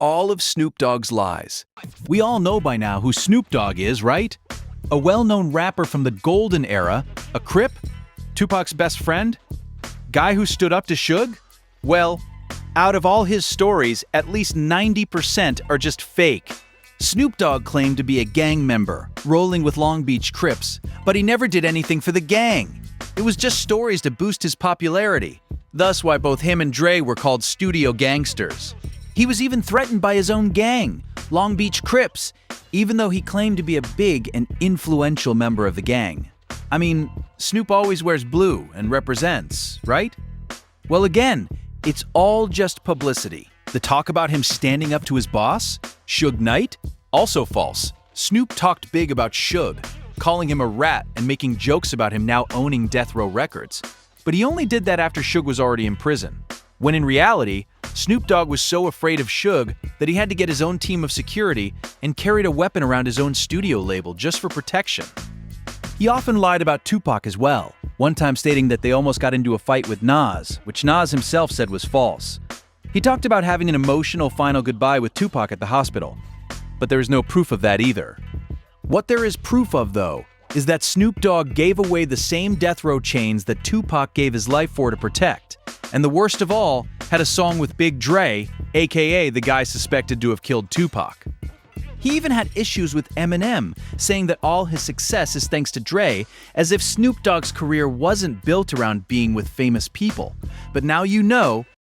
all of Snoop Dogg's lies. We all know by now who Snoop Dogg is, right? A well-known rapper from the golden era, a Crip, Tupac's best friend, guy who stood up to Suge? Well, out of all his stories, at least 90% are just fake. Snoop Dogg claimed to be a gang member, rolling with Long Beach Crips, but he never did anything for the gang. It was just stories to boost his popularity. Thus why both him and Dre were called studio gangsters. He was even threatened by his own gang, Long Beach Crips, even though he claimed to be a big and influential member of the gang. I mean, Snoop always wears blue and represents, right? Well, again, it's all just publicity. The talk about him standing up to his boss, Suge Knight? Also false. Snoop talked big about Suge, calling him a rat and making jokes about him now owning Death Row Records. But he only did that after Suge was already in prison. When in reality, Snoop Dogg was so afraid of Suge that he had to get his own team of security and carried a weapon around his own studio label just for protection. He often lied about Tupac as well, one time stating that they almost got into a fight with Nas, which Nas himself said was false. He talked about having an emotional final goodbye with Tupac at the hospital, but there is no proof of that either. What there is proof of, though, is that Snoop Dogg gave away the same death row chains that Tupac gave his life for to protect, and the worst of all, had a song with Big Dre, aka the guy suspected to have killed Tupac. He even had issues with Eminem, saying that all his success is thanks to Dre, as if Snoop Dogg's career wasn't built around being with famous people. But now you know,